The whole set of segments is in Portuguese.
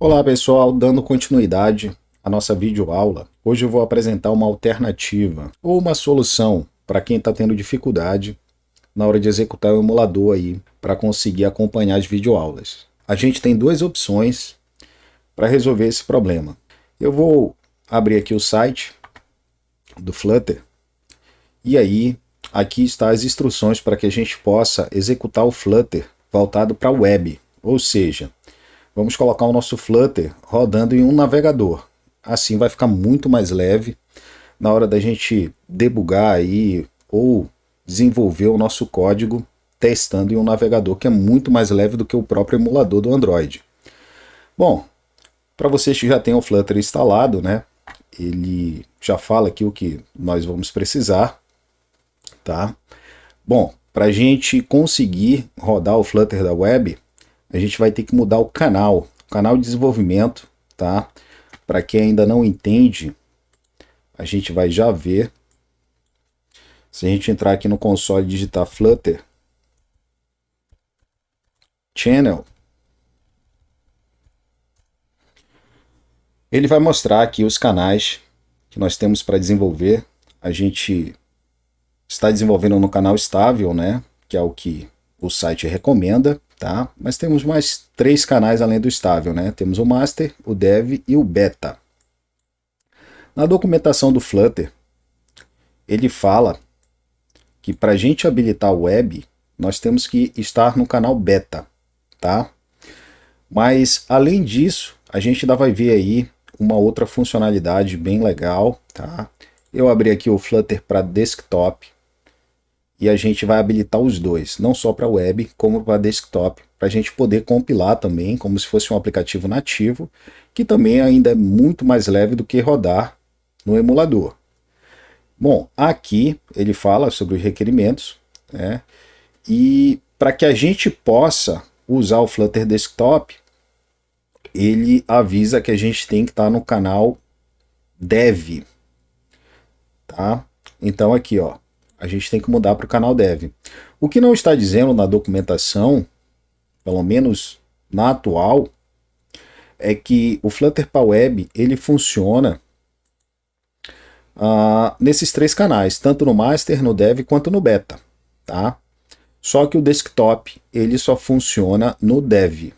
Olá pessoal, dando continuidade à nossa videoaula, hoje eu vou apresentar uma alternativa ou uma solução para quem está tendo dificuldade na hora de executar o emulador aí para conseguir acompanhar as videoaulas. A gente tem duas opções para resolver esse problema. Eu vou abrir aqui o site do Flutter e aí aqui está as instruções para que a gente possa executar o Flutter voltado para a web, ou seja, vamos colocar o nosso Flutter rodando em um navegador. Assim vai ficar muito mais leve na hora da gente debugar aí ou desenvolver o nosso código testando em um navegador que é muito mais leve do que o próprio emulador do Android. Bom, para vocês que já têm o Flutter instalado, né? Ele já fala aqui o que nós vamos precisar, tá? Bom, para a gente conseguir rodar o Flutter da web, a gente vai ter que mudar o canal de desenvolvimento, tá? Para quem ainda não entende, a gente vai já ver. Se a gente entrar aqui no console e digitar Flutter Channel, ele vai mostrar aqui os canais que nós temos para desenvolver. A gente está desenvolvendo no canal estável, né? Que é o que o site recomenda, tá? Mas temos mais 3 canais além do estável, né? Temos o Master, o Dev e o Beta. Na documentação do Flutter, ele fala que para a gente habilitar o web, nós temos que estar no canal Beta, tá? Mas além disso, a gente ainda vai ver aí uma outra funcionalidade bem legal, tá? Eu abri aqui o Flutter para desktop e a gente vai habilitar os dois, não só para web como para desktop, para a gente poder compilar também, como se fosse um aplicativo nativo, que também ainda é muito mais leve do que rodar no emulador. Bom, aqui ele fala sobre os requerimentos, né? E para que a gente possa usar o Flutter Desktop, ele avisa que a gente tem que estar no canal Dev, tá? Então aqui, ó, a gente tem que mudar para o canal Dev. O que não está dizendo na documentação, pelo menos na atual, é que o Flutter para Web ele funciona nesses 3 canais, tanto no Master, no Dev quanto no Beta, tá? Só que o desktop ele só funciona no Dev.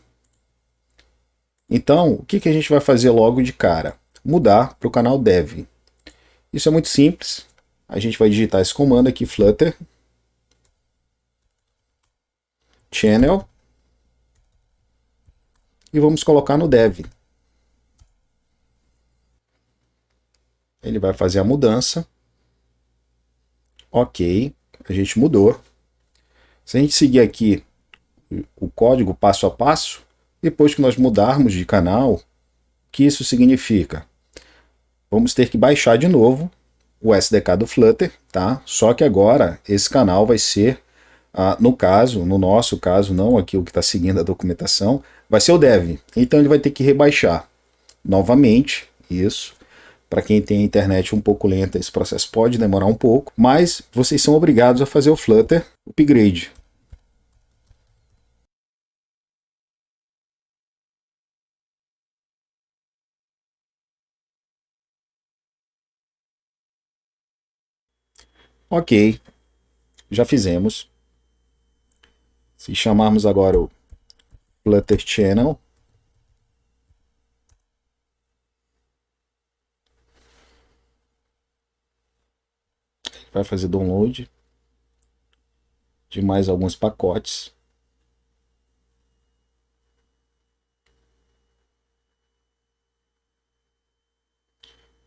Então, o que a gente vai fazer logo de cara? Mudar para o canal Dev. Isso é muito simples. A gente vai digitar esse comando aqui, Flutter Channel, e vamos colocar no Dev. Ele vai fazer a mudança. Ok, a gente mudou. Se a gente seguir aqui o código passo a passo, depois que nós mudarmos de canal, o que isso significa? Vamos ter que baixar de novo o SDK do Flutter, tá? Só que agora esse canal vai ser, no nosso caso, não aqui o que está seguindo a documentação, vai ser o Dev. Então ele vai ter que rebaixar novamente isso. Para quem tem a internet um pouco lenta, esse processo pode demorar um pouco, mas vocês são obrigados a fazer o Flutter upgrade. Ok, já fizemos. Se chamarmos agora o Flutter Channel, vai fazer download de mais alguns pacotes.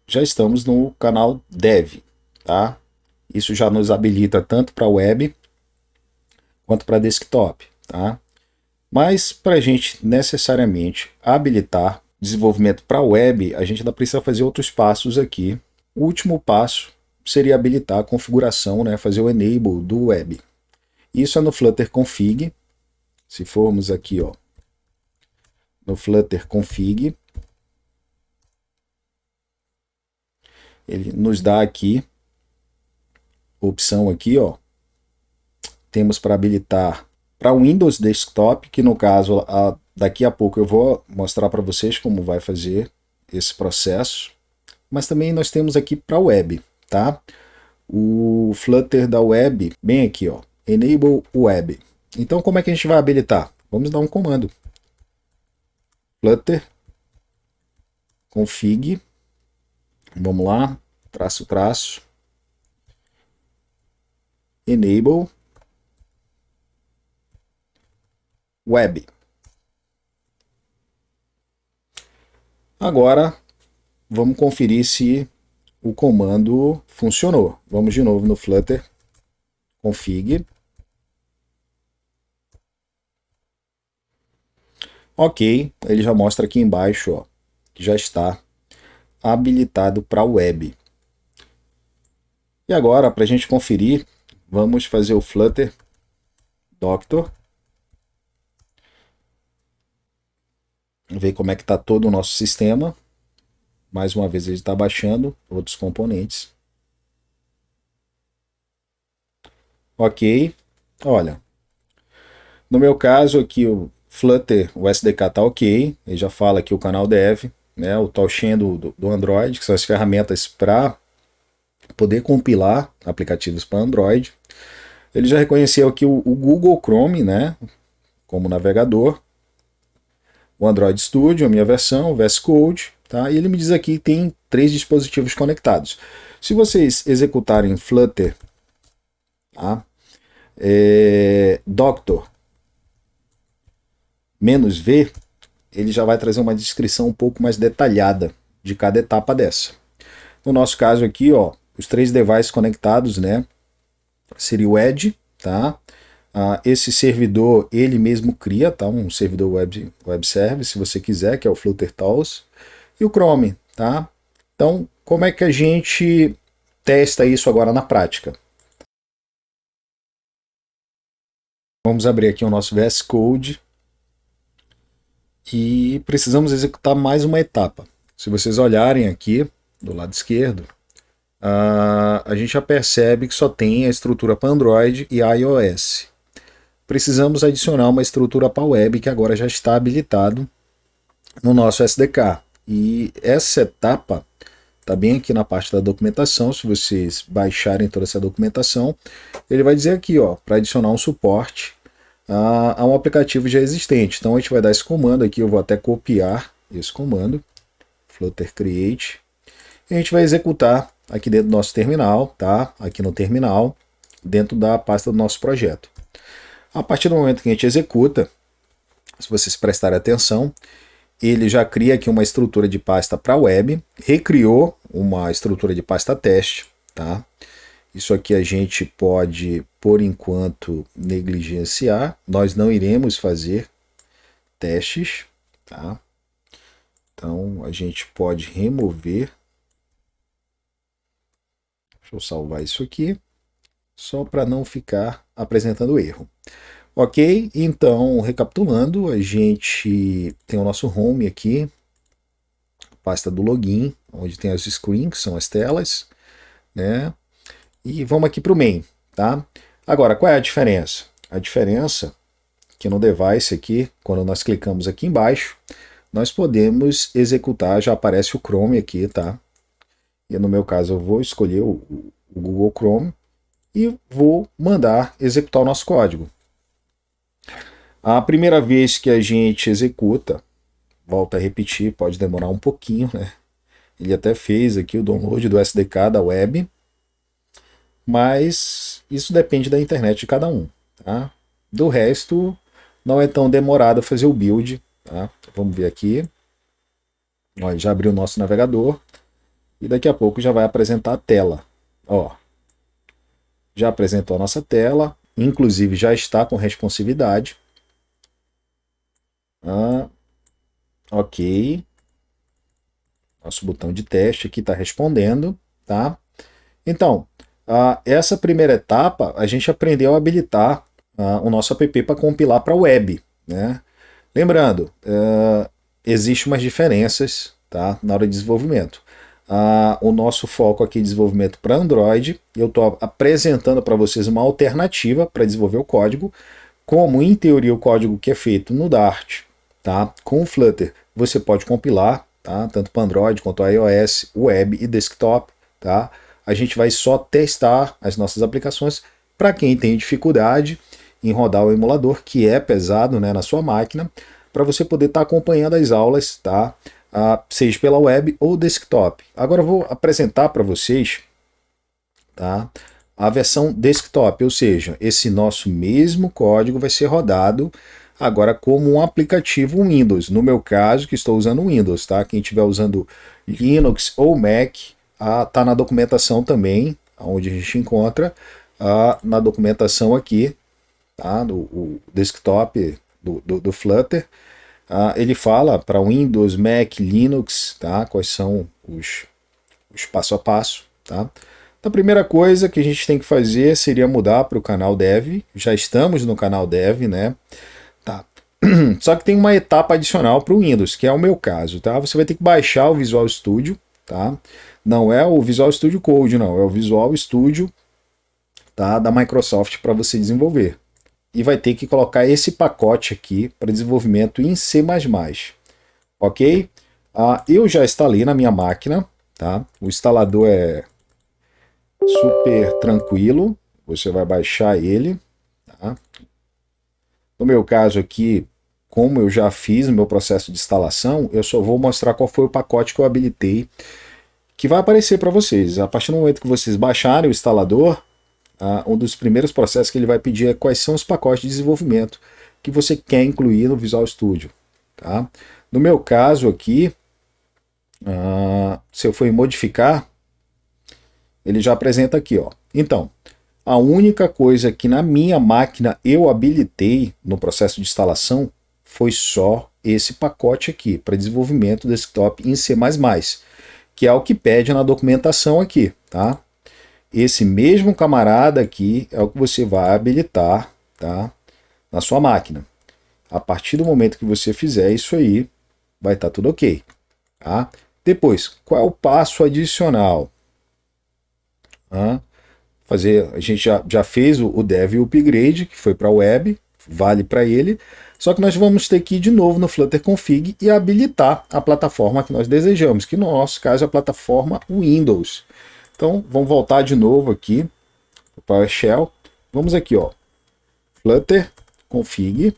Já estamos no canal Dev, tá? Isso já nos habilita tanto para web quanto para desktop, tá? Mas para a gente necessariamente habilitar desenvolvimento para web, a gente ainda precisa fazer outros passos aqui. O último passo seria habilitar a configuração, né, fazer o enable do web. Isso é no Flutter Config. Se formos aqui, ó, no Flutter Config, ele nos dá aqui opção aqui, ó, temos para habilitar Para Windows Desktop, que no caso, daqui a pouco eu vou mostrar para vocês como vai fazer esse processo, mas também nós temos aqui para web, tá? O Flutter da web, bem aqui, ó, Enable Web. Então, como é que a gente vai habilitar? Vamos dar um comando. Flutter config, vamos lá, traço, enable web. Agora, vamos conferir se o comando funcionou. Vamos de novo no Flutter config. Ok, ele já mostra aqui embaixo, ó, que já está habilitado para web. E agora, para a gente conferir, vamos fazer o Flutter Doctor. Ver como é que está todo o nosso sistema. Mais uma vez ele está baixando outros componentes. Ok, olha, no meu caso aqui o Flutter, o SDK está ok, ele já fala aqui o canal dev, né, o Tailwind do Android, que são as ferramentas para poder compilar aplicativos para Android. Ele já reconheceu aqui o Google Chrome, né, como navegador, o Android Studio, a minha versão, o VS Code, tá? E ele me diz aqui que tem 3 dispositivos conectados. Se vocês executarem Flutter, tá? Doctor -v, ele já vai trazer uma descrição um pouco mais detalhada de cada etapa dessa. No nosso caso aqui, ó, os 3 devices conectados, né, seria o Edge, tá? Esse servidor ele mesmo cria, tá? Um servidor web service, se você quiser, que é o Flutter Tools, e o Chrome, tá? Então, como é que a gente testa isso agora na prática? Vamos abrir aqui o nosso VS Code e precisamos executar mais uma etapa. Se vocês olharem aqui do lado esquerdo, a gente já percebe que só tem a estrutura para Android e iOS. Precisamos adicionar uma estrutura para web que agora já está habilitado no nosso SDK. E essa etapa está bem aqui na parte da documentação. Se vocês baixarem toda essa documentação, ele vai dizer aqui, ó, para adicionar um suporte a um aplicativo já existente. Então a gente vai dar esse comando aqui, eu vou até copiar esse comando, Flutter Create, e a gente vai executar aqui dentro do nosso terminal, tá? Aqui no terminal, dentro da pasta do nosso projeto. A partir do momento que a gente executa, se vocês prestarem atenção, ele já cria aqui uma estrutura de pasta para web, recriou uma estrutura de pasta teste, tá? Isso aqui a gente pode, por enquanto, negligenciar. Nós não iremos fazer testes, tá? Então a gente pode remover. Deixa eu salvar isso aqui, só para não ficar apresentando erro. Ok, então recapitulando, a gente tem o nosso home aqui, pasta do login, onde tem as screens, que são as telas, né? E vamos aqui para o main, tá? Agora, qual é a diferença? A diferença é que no device aqui, quando nós clicamos aqui embaixo, nós podemos executar, já aparece o Chrome aqui, tá? E no meu caso eu vou escolher o Google Chrome e vou mandar executar o nosso código. A primeira vez que a gente executa, volta a repetir, pode demorar um pouquinho, né? Ele até fez aqui o download do SDK da web, mas isso depende da internet de cada um, tá? Do resto, não é tão demorado fazer o build, tá? Vamos ver aqui. Ó, já abriu o nosso navegador e daqui a pouco já vai apresentar a tela. Ó, já apresentou a nossa tela, inclusive já está com responsividade. Ok. Nosso botão de teste aqui está respondendo, tá? Então, essa primeira etapa, a gente aprendeu a habilitar o nosso app para compilar para a web, né? Lembrando, existem umas diferenças, tá, na hora de desenvolvimento. O nosso foco aqui é desenvolvimento para Android, e eu estou apresentando para vocês uma alternativa para desenvolver o código como em teoria o código que é feito no Dart, tá? Com o Flutter, você pode compilar, tá? Tanto para Android quanto iOS, web e desktop, tá? A gente vai só testar as nossas aplicações para quem tem dificuldade em rodar o emulador, que é pesado, né, na sua máquina, para você poder estar acompanhando as aulas, tá? Seja pela web ou desktop. Agora eu vou apresentar para vocês, tá, a versão desktop, ou seja, esse nosso mesmo código vai ser rodado agora como um aplicativo Windows. No meu caso, que estou usando o Windows, tá? Quem estiver usando Linux ou Mac, tá na documentação também, onde a gente encontra na documentação aqui, tá? O desktop do Flutter. Ele fala para Windows, Mac, Linux, tá? Quais são os passo a passo, tá? Então, a primeira coisa que a gente tem que fazer seria mudar para o canal Dev. Já estamos no canal Dev, né? Tá. Só que tem uma etapa adicional para o Windows, que é o meu caso, tá? Você vai ter que baixar o Visual Studio, tá? Não é o Visual Studio Code, não, é o Visual Studio, tá, da Microsoft para você desenvolver. E vai ter que colocar esse pacote aqui para desenvolvimento em C++, ok? Eu já instalei na minha máquina, tá? O instalador é super tranquilo, você vai baixar ele, tá? No meu caso aqui, como eu já fiz o meu processo de instalação, eu só vou mostrar qual foi o pacote que eu habilitei, que vai aparecer para vocês. A partir do momento que vocês baixarem o instalador, um dos primeiros processos que ele vai pedir é quais são os pacotes de desenvolvimento que você quer incluir no Visual Studio. Tá? No meu caso aqui, se eu for modificar, ele já apresenta aqui. Ó. Então, a única coisa que na minha máquina eu habilitei no processo de instalação foi só esse pacote aqui, para desenvolvimento desktop em C++, que é o que pede na documentação aqui. Tá? Esse mesmo camarada aqui é o que você vai habilitar, tá, na sua máquina. A partir do momento que você fizer isso aí, vai estar tudo ok. Tá? Depois, qual é o passo adicional? A gente já fez o dev upgrade, que foi para a web, vale para ele, só que nós vamos ter que ir de novo no Flutter Config e habilitar a plataforma que nós desejamos, que no nosso caso é a plataforma Windows. Então, vamos voltar de novo aqui para o PowerShell. Vamos aqui, ó, Flutter Config.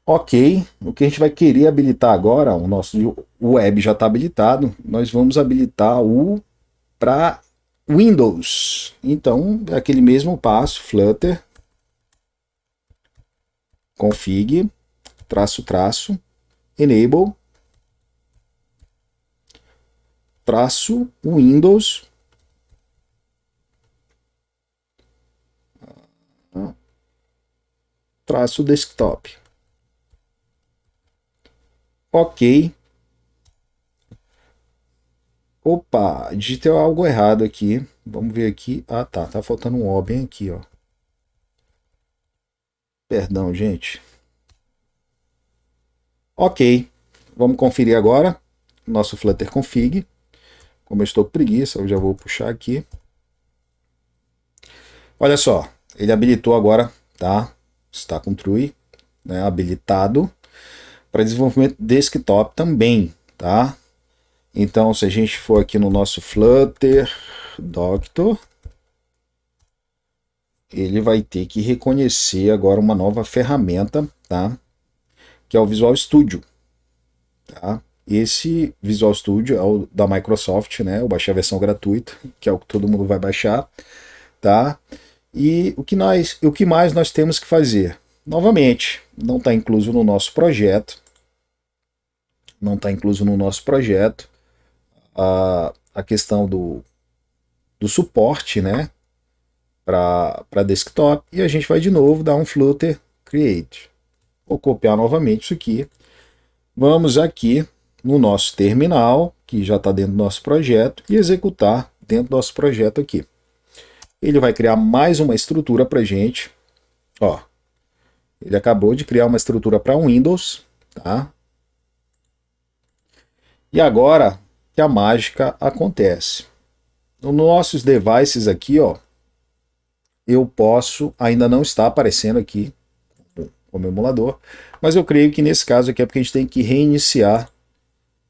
Ok, o que a gente vai querer habilitar agora, o nosso web já está habilitado, nós vamos habilitar o para Windows. Então, é aquele mesmo passo, Flutter Config, traço, traço, Enable, traço, Windows, traço, Desktop. Ok. Opa, digitei algo errado aqui. Vamos ver aqui. Tá faltando um O bem aqui, ó. Perdão, gente. Ok, vamos conferir agora nosso Flutter Config. Como eu estou com preguiça, eu já vou puxar aqui. Olha só, ele habilitou agora, tá? Está com true, né? Habilitado para desenvolvimento desktop também, tá? Então, se a gente for aqui no nosso Flutter Doctor, ele vai ter que reconhecer agora uma nova ferramenta, tá? Que é o Visual Studio, tá? Esse Visual Studio é o da Microsoft, né? Eu baixei a versão gratuita, que é o que todo mundo vai baixar, tá? E o que mais nós temos que fazer? Novamente, não está incluso no nosso projeto. Não está incluso no nosso projeto a questão do suporte, né? Para desktop. E a gente vai de novo dar um Flutter Create. Vou copiar novamente isso aqui. Vamos aqui no nosso terminal, que já está dentro do nosso projeto, e executar dentro do nosso projeto aqui. Ele vai criar mais uma estrutura para a gente. Ó, ele acabou de criar uma estrutura para Windows, tá? E agora que a mágica acontece. Nos nossos devices aqui, ó, eu posso, ainda não está aparecendo aqui como emulador, mas eu creio que nesse caso aqui é porque a gente tem que reiniciar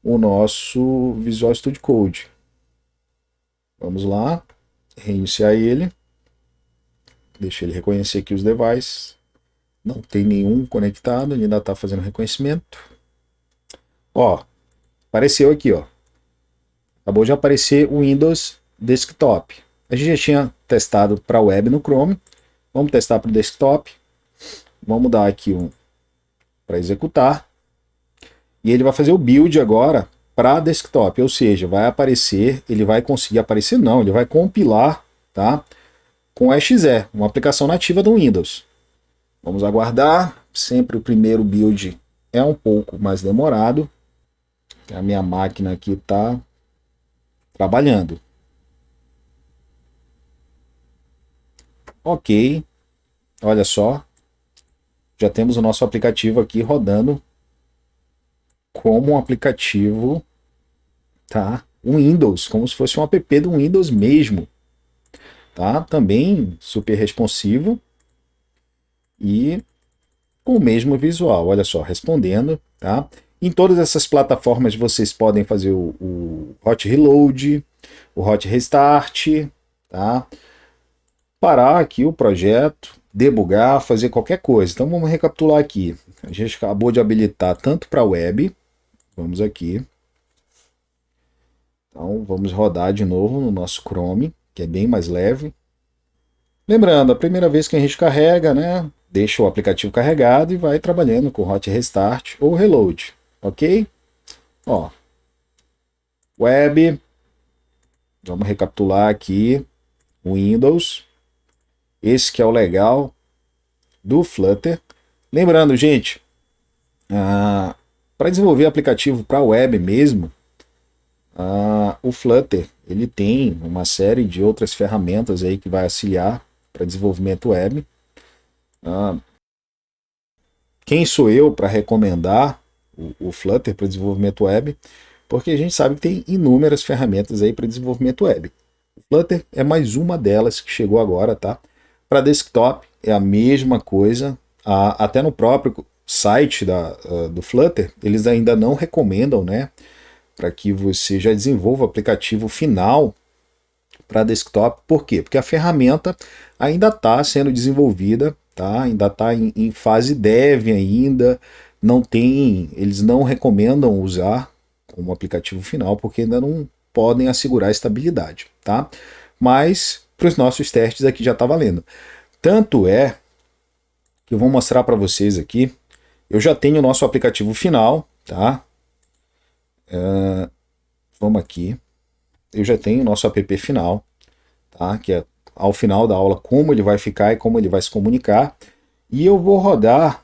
o nosso Visual Studio Code. Vamos lá, reiniciar ele. Deixa ele reconhecer aqui os devices. Não tem nenhum conectado, ele ainda está fazendo reconhecimento. Ó, apareceu aqui, ó. Acabou de aparecer o Windows Desktop. A gente já tinha testado para web no Chrome. Vamos testar para o desktop. Vamos dar aqui um para executar. E ele vai fazer o build agora para desktop, ou seja, vai aparecer, ele vai conseguir aparecer não, ele vai compilar, tá? Com exe, uma aplicação nativa do Windows. Vamos aguardar, sempre o primeiro build é um pouco mais demorado. A minha máquina aqui está trabalhando. Ok, olha só, já temos o nosso aplicativo aqui rodando como um aplicativo, tá? Um Windows, como se fosse um app do Windows mesmo, tá? Também super responsivo e com o mesmo visual, olha só, respondendo, tá? Em todas essas plataformas vocês podem fazer o Hot Reload, o Hot Restart, tá? Parar aqui o projeto, debugar, fazer qualquer coisa. Então vamos recapitular aqui. A gente acabou de habilitar tanto para web, vamos aqui. Então vamos rodar de novo no nosso Chrome, que é bem mais leve. Lembrando, a primeira vez que a gente carrega, né, deixa o aplicativo carregado e vai trabalhando com Hot Restart ou Reload, ok? Ó, web, vamos recapitular aqui, Windows, esse que é o legal do Flutter. Lembrando, gente, para desenvolver aplicativo para web mesmo, o Flutter ele tem uma série de outras ferramentas aí que vai auxiliar para desenvolvimento web. Quem sou eu para recomendar o Flutter para desenvolvimento web? Porque a gente sabe que tem inúmeras ferramentas aí para desenvolvimento web. O Flutter é mais uma delas que chegou agora, tá? Para desktop é a mesma coisa. Até no próprio site do Flutter, eles ainda não recomendam, né, para que você já desenvolva o aplicativo final para desktop. Por quê? Porque a ferramenta ainda está sendo desenvolvida, tá? Ainda está em fase dev ainda, não tem, eles não recomendam usar como aplicativo final, porque ainda não podem assegurar a estabilidade, tá? Mas para os nossos testes aqui já está valendo. Tanto é que eu vou mostrar para vocês aqui, eu já tenho o nosso aplicativo final, tá? Vamos aqui, eu já tenho o nosso app final, tá? Que é ao final da aula como ele vai ficar e como ele vai se comunicar, e eu vou rodar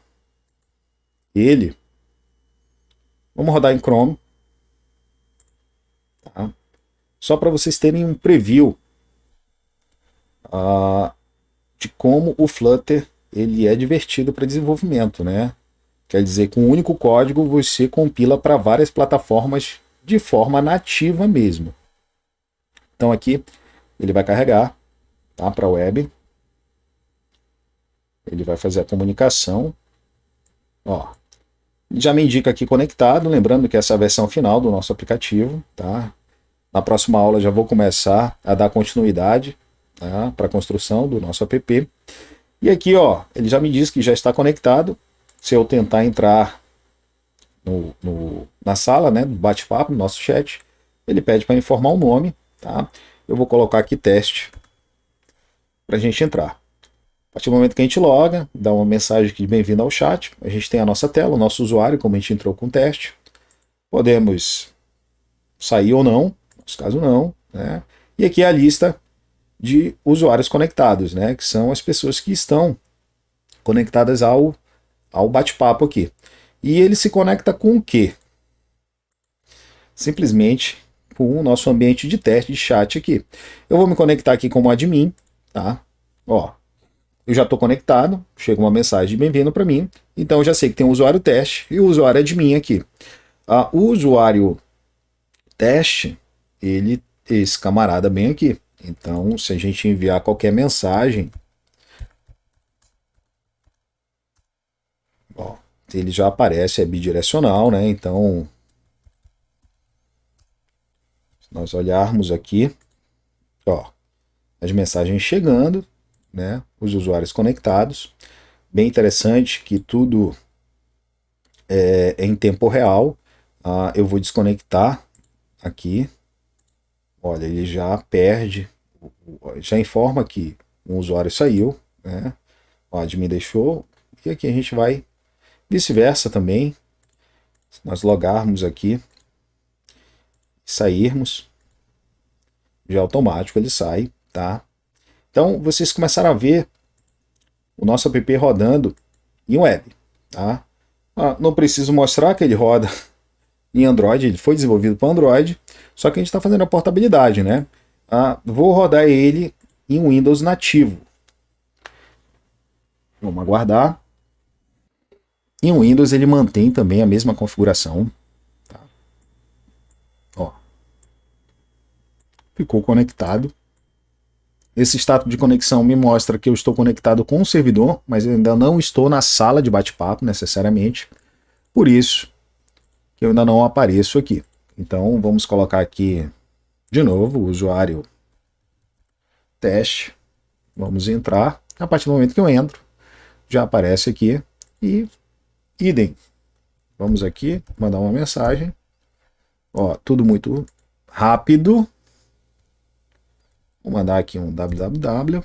ele, vamos rodar em Chrome, tá? Só para vocês terem um preview de como o Flutter ele é divertido para desenvolvimento, né? Quer dizer, com um único código você compila para várias plataformas de forma nativa mesmo. Então aqui ele vai carregar, tá, para a web. Ele vai fazer a comunicação. Ó, já me indica aqui conectado, lembrando que essa é a versão final do nosso aplicativo, tá? Na próxima aula já vou começar a dar continuidade, tá, para a construção do nosso app. E aqui, ó, ele já me diz que já está conectado. Se eu tentar entrar na sala, né, do bate-papo, no nosso chat, ele pede para informar o nome, tá? Eu vou colocar aqui teste para a gente entrar. A partir do momento que a gente loga, dá uma mensagem de bem-vindo ao chat, a gente tem a nossa tela, o nosso usuário, como a gente entrou com o teste. Podemos sair ou não, no caso não, né? E aqui é a lista de usuários conectados, né? Que são as pessoas que estão conectadas ao bate-papo aqui. E ele se conecta com o quê? Simplesmente com o nosso ambiente de teste de chat aqui. Eu vou me conectar aqui como admin, tá? Ó, eu já estou conectado, chega uma mensagem de bem-vindo para mim, então eu já sei que tem um usuário teste e o usuário admin aqui. O usuário teste, esse camarada bem aqui. Então, se a gente enviar qualquer mensagem ele já aparece, é bidirecional, né? Então, se nós olharmos aqui, ó, as mensagens chegando, né? Os usuários conectados. Bem interessante que tudo é em tempo real. Eu vou desconectar aqui. Olha, ele já perde, já informa que um usuário saiu, né? O admin deixou. E aqui a gente vai vice-versa também. Se nós logarmos aqui, sairmos, já automático ele sai, tá? Então vocês começaram a ver o nosso app rodando em web, tá? Não preciso mostrar que ele roda em Android, ele foi desenvolvido para Android, só que a gente está fazendo a portabilidade, né? Vou rodar ele em Windows nativo. Vamos aguardar. Em Windows ele mantém também a mesma configuração. Tá? Ó. Ficou conectado. Esse status de conexão me mostra que eu estou conectado com o servidor, mas eu ainda não estou na sala de bate-papo necessariamente. Por isso que eu ainda não apareço aqui. Então vamos colocar aqui de novo o usuário teste. Vamos entrar. A partir do momento que eu entro, já aparece aqui e idem. Vamos aqui mandar uma mensagem. Ó, tudo muito rápido. Vou mandar aqui um www.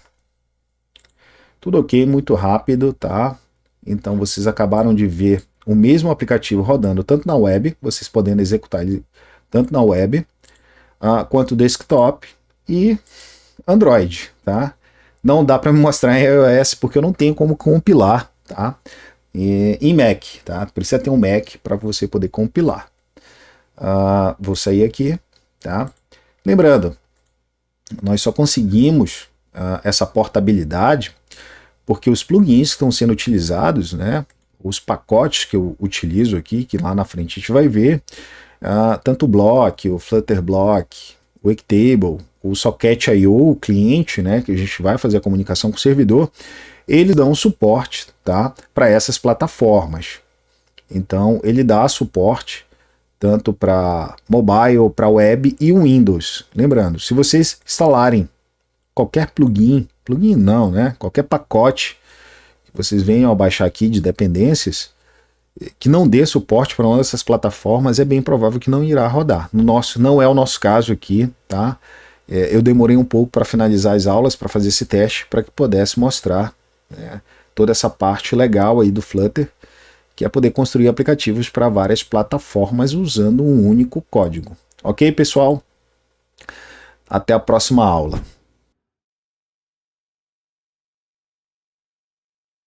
Tudo ok, muito rápido, tá? Então vocês acabaram de ver o mesmo aplicativo rodando tanto na web, vocês podendo executar ele tanto na web, quanto desktop e Android, tá? Não dá para me mostrar em iOS porque eu não tenho como compilar, tá? Em Mac, tá? Precisa ter um Mac para você poder compilar. Vou sair aqui, tá? Lembrando, nós só conseguimos essa portabilidade porque os plugins que estão sendo utilizados, né? Os pacotes que eu utilizo aqui, que lá na frente a gente vai ver, tanto o Block, o Flutter Block, o Wactable, o Socket.io, o cliente, né, que a gente vai fazer a comunicação com o servidor, eles dão suporte, tá, para essas plataformas. Então, ele dá suporte tanto para mobile, para web e Windows. Lembrando, se vocês instalarem qualquer plugin não, né, qualquer pacote que vocês venham ao baixar aqui de dependências, que não dê suporte para uma dessas plataformas, é bem provável que não irá rodar. Não é o nosso caso aqui, tá? Eu demorei um pouco para finalizar as aulas, para fazer esse teste, para que pudesse mostrar, né, toda essa parte legal aí do Flutter, que é poder construir aplicativos para várias plataformas usando um único código. Ok, pessoal? Até a próxima aula.